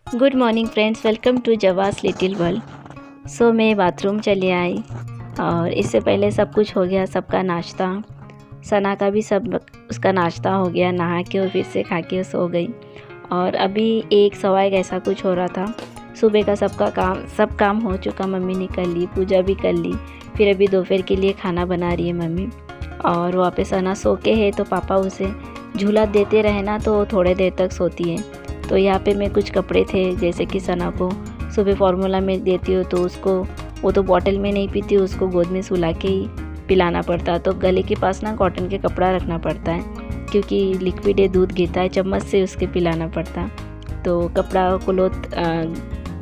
Good morning friends, welcome to Jawas little world. मैं bathroom चली आई और इससे पहले सब कुछ हो गया, सबका नाश्ता। सना का भी सब उसका नाश्ता हो गया, नहा के और फिर से खा के सो गई। और अभी 1 सवा 1 ऐसा कुछ हो रहा था। सुबह का सब काम हो चुका, मम्मी ने कर ली, पूजा भी कर ली। फिर अभी दोपहर के लिए खाना बना रही है मम्मी। और वहाँ पे सना सो के है तो पापा उसे झूला देते रहे ना तो थोड़े देर तक सोती है। तो यहाँ पे मैं कुछ कपड़े थे, जैसे कि सना को सुबह फार्मूला में देती हूँ तो उसको वो तो बॉटल में नहीं पीती, उसको गोद में सुला के ही पिलाना पड़ता है। तो गले के पास ना कॉटन के कपड़ा रखना पड़ता है, क्योंकि लिक्विड दूध गिरता है, चम्मच से उसके पिलाना पड़ता है। तो कपड़ा क्लोथ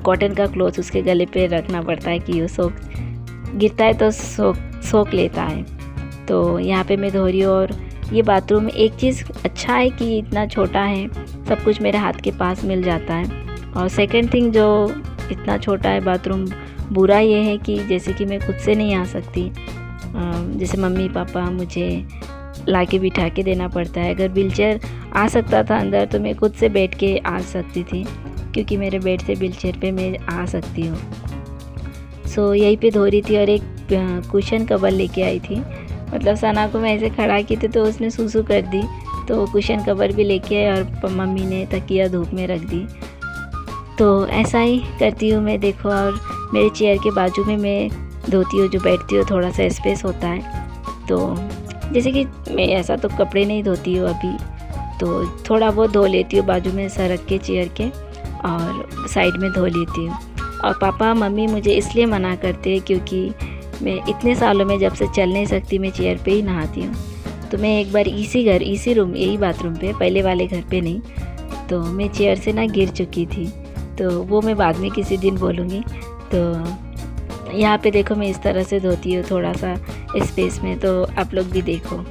कॉटन का क्लोथ उसके गले पे रखना पड़ता है कि वो गिरता है तो सोख लेता है। तो यहाँ पे मैं धो रही हूँ। और ये बाथरूम में एक चीज़ अच्छा है कि इतना छोटा है, सब कुछ मेरे हाथ के पास मिल जाता है। और सेकंड थिंग, जो इतना छोटा है बाथरूम, बुरा ये है कि जैसे कि मैं खुद से नहीं आ सकती, जैसे मम्मी पापा मुझे ला के बिठा के देना पड़ता है। अगर व्हीलचेयर आ सकता था अंदर तो मैं खुद से बैठ के आ सकती थी, क्योंकि मेरे बेड से व्हीलचेयर पे मैं आ सकती हूँ। यहीं पे धो रही थी और एक कुशन कवर लेके आई थी। मतलब सना को मैं ऐसे खड़ा की थी तो उसने सूसू कर दी, तो कुशन कवर भी लेके आए और मम्मी ने तकिया धूप में रख दी। तो ऐसा ही करती हूँ मैं, देखो। और मेरे चेयर के बाजू में मैं धोती हूँ, जो बैठती हूँ थोड़ा सा स्पेस होता है। तो जैसे कि मैं ऐसा तो कपड़े नहीं धोती हूँ अभी, तो थोड़ा बहुत धो लेती हूँ बाजू में सरक के चेयर के, और साइड में धो लेती हूँ। और पापा मम्मी मुझे इसलिए मना करते हैं क्योंकि मैं इतने सालों में जब से चल नहीं सकती, मैं चेयर पे ही नहाती हूँ। तो मैं एक बार इसी रूम यही बाथरूम पे, पहले वाले घर पे नहीं, तो मैं चेयर से ना गिर चुकी थी। तो वो मैं बाद में किसी दिन बोलूँगी। तो यहाँ पे देखो मैं इस तरह से धोती हूँ थोड़ा सा स्पेस में, तो आप लोग भी देखो।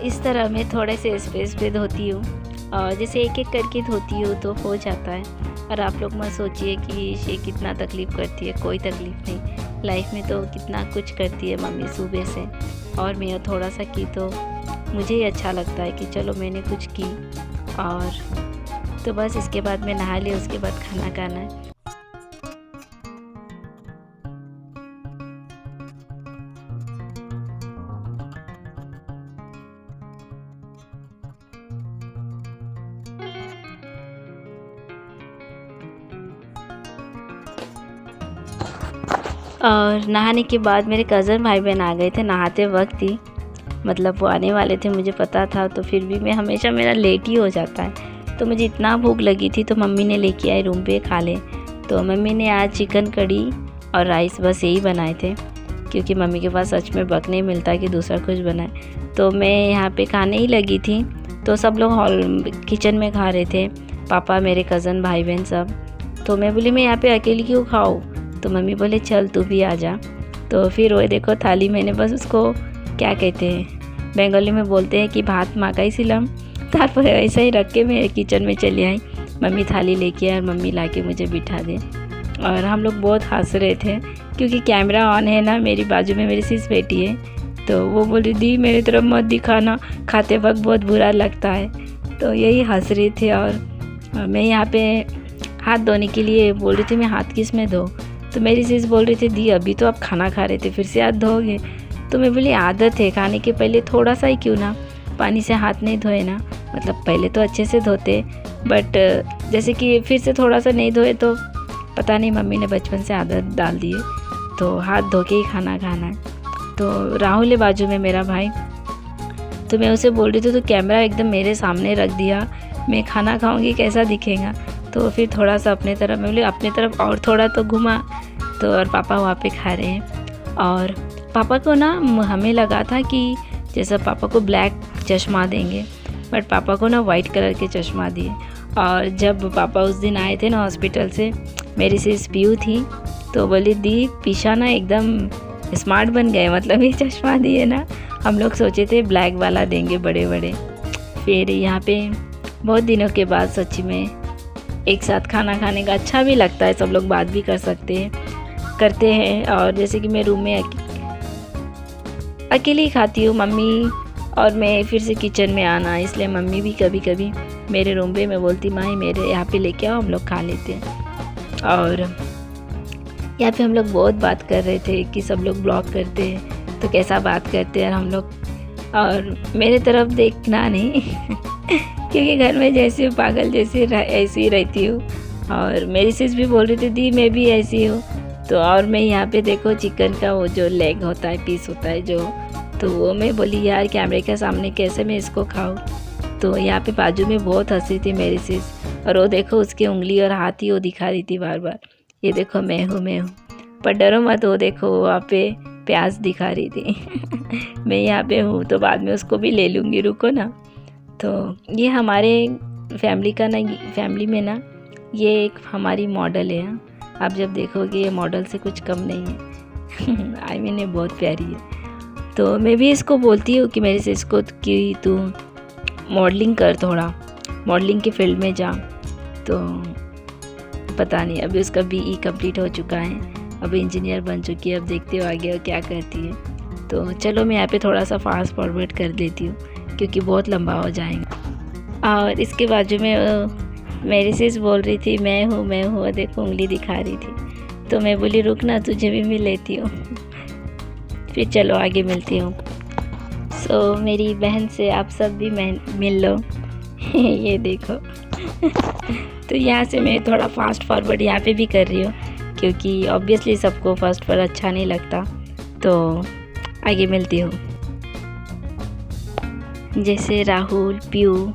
इस तरह मैं थोड़े से स्पेस पे धोती हूँ, और जैसे एक एक करके धोती हूँ तो हो जाता है। और आप लोग मत सोचिए कि ये कितना तकलीफ़ करती है, कोई तकलीफ़ नहीं। लाइफ में तो कितना कुछ करती है मम्मी सुबह से, और मैं थोड़ा सा की तो मुझे ही अच्छा लगता है कि चलो मैंने कुछ की। और तो बस इसके बाद मैं नहा ली, उसके बाद खाना खाना है। और नहाने के बाद मेरे कज़न भाई बहन आ गए थे नहाते वक्त ही, मतलब वो आने वाले थे, मुझे पता था। तो फिर भी मैं हमेशा मेरा लेट ही हो जाता है। तो मुझे इतना भूख लगी थी तो मम्मी ने लेके आई रूम पे, खा ले। तो मम्मी ने आज चिकन कड़ी और राइस बस यही बनाए थे, क्योंकि मम्मी के पास सच में वक्त नहीं मिलता कि दूसरा कुछ बनाए। तो मैं यहाँ पे खाने ही लगी थी, तो सब लोग किचन में खा रहे थे, पापा, मेरे कज़न भाई बहन सब। तो मैं बोली मैं यहाँ पे अकेली क्यों खाऊँ? तो मम्मी बोले चल तू भी आ जा। तो फिर वो देखो थाली, मैंने बस उसको क्या कहते हैं, बंगाली में बोलते हैं कि भात माकाई सिलम, तार ऐसा ही रख के मैं किचन में चली आई। मम्मी थाली लेके आए और मम्मी लाके मुझे बिठा दे। और हम लोग बहुत हंस रहे थे, क्योंकि कैमरा ऑन है ना, मेरी बाजू में मेरी सिस बेटी है। तो वो बोली दी मेरी तरफ मत दिखाना, खाते वक्त बहुत बुरा लगता है। तो यही हंस रहे थे। और मैं यहाँ पे हाथ धोने के लिए बोल रही थी, मैं हाथ किस में धो? तो मेरी सिस बोल रही थी दी अभी तो आप खाना खा रहे थे, फिर से हाथ धोगे? तो मैं बोली आदत है, खाने के पहले थोड़ा सा ही क्यों ना पानी से हाथ नहीं धोए ना। मतलब पहले तो अच्छे से धोते, बट जैसे कि फिर से थोड़ा सा नहीं धोए तो पता नहीं मम्मी ने बचपन से आदत डाल दी है, तो हाथ धो के ही खाना खाना है। तो राहुल है बाजू में मेरा भाई, तो मैं उसे बोल रही थी तो कैमरा एकदम मेरे सामने रख दिया, मैं खाना खाऊंगी कैसा दिखेगा? तो फिर थोड़ा सा अपने तरफ, मैं बोली अपने तरफ और थोड़ा तो घुमा। तो और पापा वहाँ पे खा रहे हैं। और पापा को ना हमें लगा था कि जैसा पापा को ब्लैक चश्मा देंगे, बट पापा को ना वाइट कलर के चश्मा दिए। और जब पापा उस दिन आए थे ना हॉस्पिटल से, मेरी सिस पीयू थी, तो बोली दी पीछा ना एकदम स्मार्ट बन गए, मतलब ये चश्मा दिए ना, हम लोग सोचे थे ब्लैक वाला देंगे बड़े बड़े। फिर यहाँ पे बहुत दिनों के बाद सच्ची में एक साथ खाना खाने का अच्छा भी लगता है, सब लोग बात भी करते हैं। और जैसे कि मैं रूम में अकेली खाती हूँ, मम्मी और मैं फिर से किचन में आना, इसलिए मम्मी भी कभी कभी मेरे रूम पे मैं बोलती माँ मेरे यहाँ पे लेके आओ, हम लोग खा लेते हैं। और यहाँ पे हम लोग बहुत बात कर रहे थे कि सब लोग ब्लॉग करते हैं तो कैसा बात करते हैं हम लोग, और मेरे तरफ देखना नहीं क्योंकि घर में जैसे पागल जैसे ऐसी ही रहती हूँ। और मेरी सिस भी बोल रही थी दी मैं भी ऐसी हूँ। तो और मैं यहाँ पे देखो चिकन का वो जो लेग होता है, पीस होता है जो, तो वो मैं बोली यार कैमरे के सामने कैसे मैं इसको खाऊं। तो यहाँ पे बाजू में बहुत हंसी थी मेरी सिस, और वो देखो उसकी उंगली और हाथ ही वो दिखा रही थी बार बार, ये देखो मैं हूँ। पर डरो मत, वो देखो वहाँ पे प्याज दिखा रही थी मैं यहाँ पे हूँ तो बाद में उसको भी ले लूँगी, रुको ना। तो ये हमारे फैमिली में ना ये एक हमारी मॉडल है। आप जब देखोगे ये मॉडल से कुछ कम नहीं है आई मीन ये बहुत प्यारी है। तो मैं भी इसको बोलती हूँ कि मेरे से इसको कि तू मॉडलिंग कर, थोड़ा मॉडलिंग के फील्ड में जा। तो पता नहीं, अभी उसका BE कंप्लीट हो चुका है, अब इंजीनियर बन चुकी है, अब देखते हो आगे और क्या करती है। तो चलो मैं यहाँ पे थोड़ा सा फास्ट फॉरवर्ड कर देती हूँ क्योंकि बहुत लंबा हो जाएगा। और इसके बाजू में मेरी सिस बोल रही थी मैं हूँ, देखो उंगली दिखा रही थी। तो मैं बोली रुक ना तुझे भी मिल लेती हूँ फिर चलो आगे मिलती हूँ। सो मेरी बहन से आप सब भी मिल लो ये देखो तो यहाँ से मैं थोड़ा फास्ट फॉरवर्ड यहाँ पे भी कर रही हूँ क्योंकि ऑब्वियसली सबको फर्स्ट पर अच्छा नहीं लगता। तो आगे मिलती हूँ। जैसे राहुल, पीयू,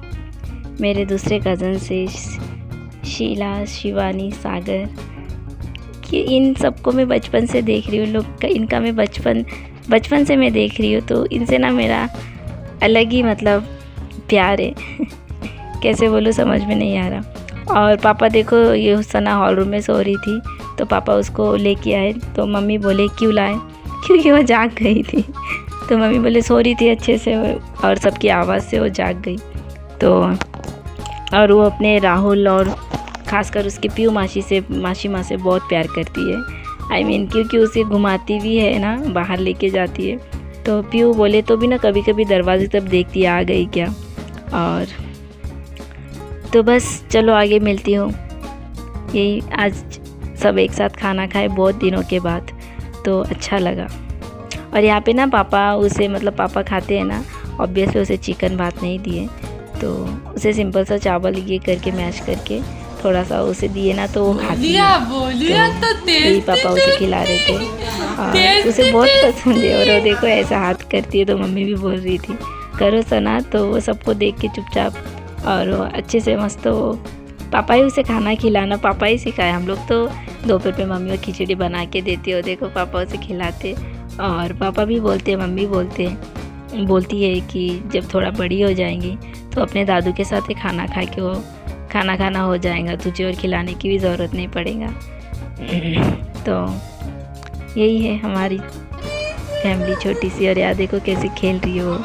मेरे दूसरे कज़न से शीला, शिवानी, सागर, कि इन सबको मैं बचपन से देख रही हूँ। लोग का इनका मैं बचपन से मैं देख रही हूँ, तो इनसे ना मेरा अलग ही मतलब प्यार है कैसे बोलूँ समझ में नहीं आ रहा। और पापा देखो ये सना हॉल रूम में सो रही थी, तो पापा उसको लेके आए, तो मम्मी बोले क्यों लाए, क्योंकि वो जाग गई थी। तो मम्मी बोले सो रही थी अच्छे से और सबकी आवाज़ से वो जाग गई। तो और वो अपने राहुल और ख़ासकर उसकी पीयू मासी माँ से बहुत प्यार करती है। आई मीन क्योंकि उसे घुमाती भी है ना, बाहर लेके जाती है। तो पीयू बोले तो भी ना कभी कभी दरवाजे तक देखती है आ गई क्या। और तो बस चलो आगे मिलती हूँ। यही आज सब एक साथ खाना खाए बहुत दिनों के बाद, तो अच्छा लगा। और यहाँ पे ना पापा उसे मतलब पापा खाते हैं ना, ऑब्वियसली उसे चिकन भात नहीं दिए, तो उसे सिंपल सा चावल ये करके मैश करके थोड़ा सा उसे दिए ना, तो वो खाती है। तो यही पापा उसे खिला रहे थे और उसे बहुत पसंद है। और वो देखो ऐसा हाथ करती है, तो मम्मी भी बोल रही थी करो सना, तो वो सबको देख के चुपचाप और वो अच्छे से मस्त, तो पापा ही उसे खाना खिलाना पापा ही सिखाए। हम लोग तो दोपहर पे मम्मी वो खिचड़ी बना के देती है, देखो पापा उसे खिलाते। और पापा भी बोलते हैं, मम्मी बोलती है कि जब थोड़ा बड़ी हो जाएंगी तो अपने दादू के साथ ही खाना खा के वो खाना खाना हो जाएगा, तुझे और खिलाने की भी ज़रूरत नहीं पड़ेगा। तो यही है हमारी फैमिली छोटी सी। और यार देखो कैसे खेल रही हो।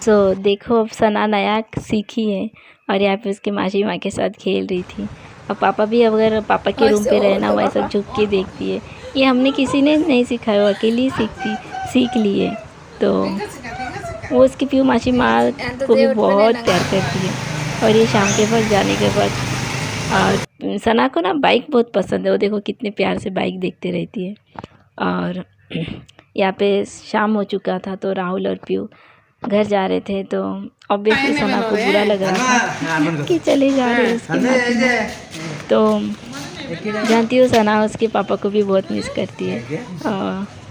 तो देखो अब सना नया सीखी है और यहाँ पे उसके मासी माँ के साथ खेल रही थी। और पापा भी अगर पापा के रूम पे रहे ना, वो ऐसा झुक के देखती है। ये हमने किसी ने नहीं सिखाया, वो अकेली सीख ली है। तो वो उसकी पीयू मासी माँ को भी बहुत प्यार करती है। और ये शाम के वक्त जाने के बाद और सना को ना बाइक बहुत पसंद है, वो देखो कितने प्यार से बाइक देखते रहती है। और यहाँ पे शाम हो चुका था, तो राहुल और पीयू घर जा रहे थे, तो ऑब्वियसली सना को बुरा लग रहा था कि चले जा रहे हैं उसके साथ। तो जानती हो सना उसके पापा को भी बहुत मिस करती है,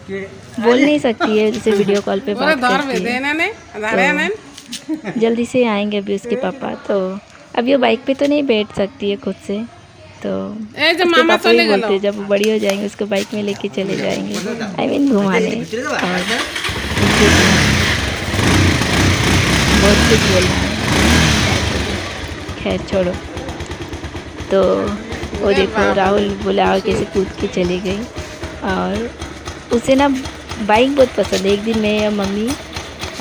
बोल नहीं सकती है, जैसे वीडियो कॉल पे बात करती है। तो जल्दी से आएंगे अभी उसके पापा, तो अभी वो बाइक पे तो नहीं बैठ सकती है खुद से, तो उसके पापा भी बोलते जब वो बड़ी हो जाएंगे उसको बाइक में लेके चले जाएंगे, आई मीन घुमाने। और बहुत कुछ बोलना है, खैर छोड़ो। तो वो देखो राहुल बोला कैसे कूद के चली गई। और उसे ना बाइक बहुत पसंद है। एक दिन मैं और मम्मी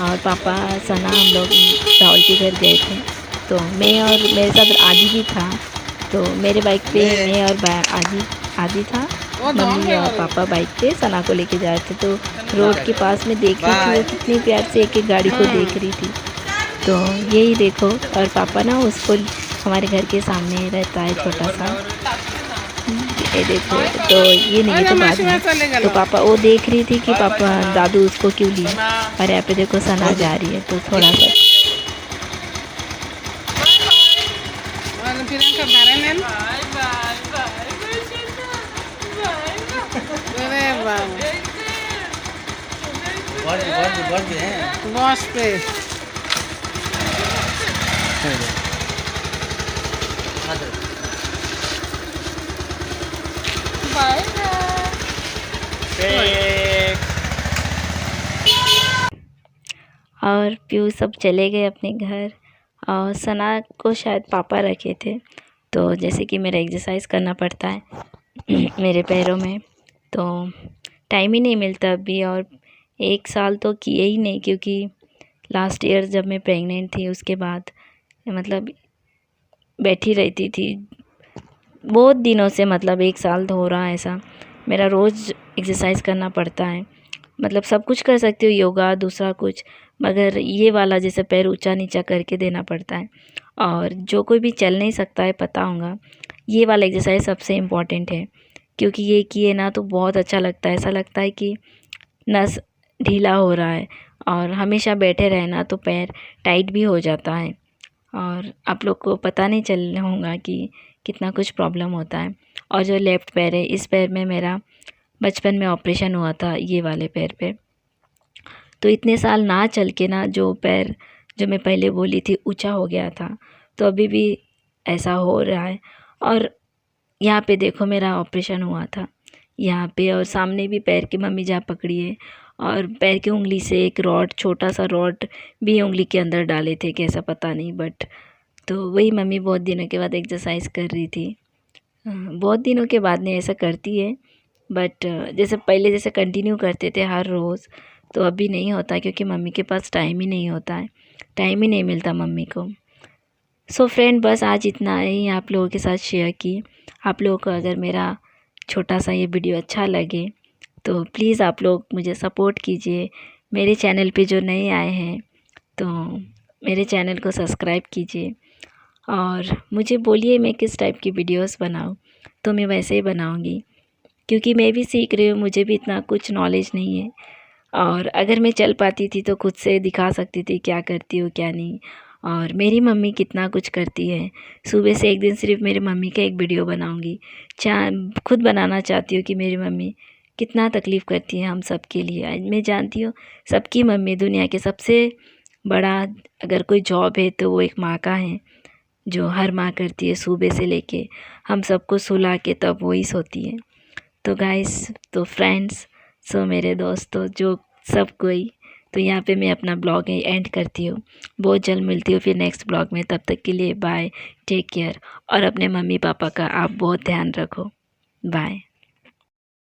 और पापा सना हम लोग राहुल के घर गए थे, तो मैं और मेरे साथ आदि भी था। तो मेरे बाइक पे मैं और आदि था, मम्मी और पापा बाइक पे सना को लेके जा रहे थे। तो रोड के पास में देख रही थी वो कितनी प्यार से एक एक गाड़ी को देख रही थी। तो यही देखो, और पापा ना उसको हमारे घर के सामने रहता है छोटा सा, ये देखो। तो ये नहीं तो बाद में तो पापा वो देख रही थी कि पापा दादू उसको क्यों लिए, और यहाँ पे देखो सना जा रही है। तो थोड़ा सा बॉस पे और प्यू सब चले गए अपने घर। और सना को शायद पापा रखे थे। तो जैसे कि मेरा एक्सरसाइज करना पड़ता है मेरे पैरों में, तो टाइम ही नहीं मिलता अभी। और 1 साल तो किए ही नहीं, क्योंकि लास्ट ईयर जब मैं प्रेग्नेंट थी उसके बाद मतलब बैठी रहती थी बहुत दिनों से। मतलब 1 साल तो हो रहा है ऐसा। मेरा रोज़ एक्सरसाइज करना पड़ता है। मतलब सब कुछ कर सकती हूँ, योगा दूसरा कुछ, मगर ये वाला जैसे पैर ऊंचा नीचा करके देना पड़ता है। और जो कोई भी चल नहीं सकता है, पता होगा, ये वाला एक्सरसाइज सबसे इम्पॉर्टेंट है। क्योंकि ये किए ना तो बहुत अच्छा लगता है। ऐसा लगता है कि नस ढीला हो रहा है। और हमेशा बैठे रहना तो पैर टाइट भी हो जाता है। और आप लोग को पता नहीं चल होगा कि कितना कुछ प्रॉब्लम होता है। और जो लेफ़्ट पैर है, इस पैर में मेरा बचपन में ऑपरेशन हुआ था, ये वाले पैर पे। तो इतने साल ना चल के ना जो पैर जो मैं पहले बोली थी ऊंचा हो गया था, तो अभी भी ऐसा हो रहा है। और यहाँ पे देखो मेरा ऑपरेशन हुआ था यहाँ पे, और सामने भी पैर की मम्मी जहाँ पकड़ी है, और पैर की उंगली से एक रॉड, छोटा सा रॉड भी उंगली के अंदर डाले थे, कैसा पता नहीं। बट तो वही मम्मी बहुत दिनों के बाद एक्सरसाइज कर रही थी। बहुत दिनों के बाद नहीं ऐसा करती है, बट जैसे पहले जैसे कंटिन्यू करते थे हर रोज़, तो अभी नहीं होता, क्योंकि मम्मी के पास टाइम ही नहीं होता है, टाइम ही नहीं मिलता मम्मी को। सो फ्रेंड, बस आज इतना ही आप लोगों के साथ शेयर की। आप लोगों को अगर मेरा छोटा सा ये वीडियो अच्छा लगे तो प्लीज़ आप लोग मुझे सपोर्ट कीजिए। मेरे चैनल पे जो नए आए हैं तो मेरे चैनल को सब्सक्राइब कीजिए, और मुझे बोलिए मैं किस टाइप की वीडियोस बनाऊं, तो मैं वैसे ही बनाऊंगी। क्योंकि मैं भी सीख रही हूँ, मुझे भी इतना कुछ नॉलेज नहीं है। और अगर मैं चल पाती थी तो खुद से दिखा सकती थी क्या करती हूँ क्या नहीं। और मेरी मम्मी कितना कुछ करती है। सुबह से एक दिन सिर्फ मेरी मम्मी का एक वीडियो बनाऊंगी। खुद बनाना चाहती हूँ कि मेरी मम्मी कितना तकलीफ़ करती है हम सब के लिए। मैं जानती हूँ सबकी मम्मी, दुनिया के सबसे बड़ा अगर कोई जॉब है तो वो एक माँ का है, जो हर माँ करती है सुबह से लेके हम सबको सुला के तब वही सोती है। तो गाइस, तो फ्रेंड्स, सो मेरे दोस्तों, जो सब कोई, तो यहाँ पे मैं अपना ब्लॉग एंड करती हूँ। बहुत जल्द मिलती हूँ फिर नेक्स्ट ब्लॉग में। तब तक के लिए बाय, टेक केयर, और अपने मम्मी पापा का आप बहुत ध्यान रखो। बाय।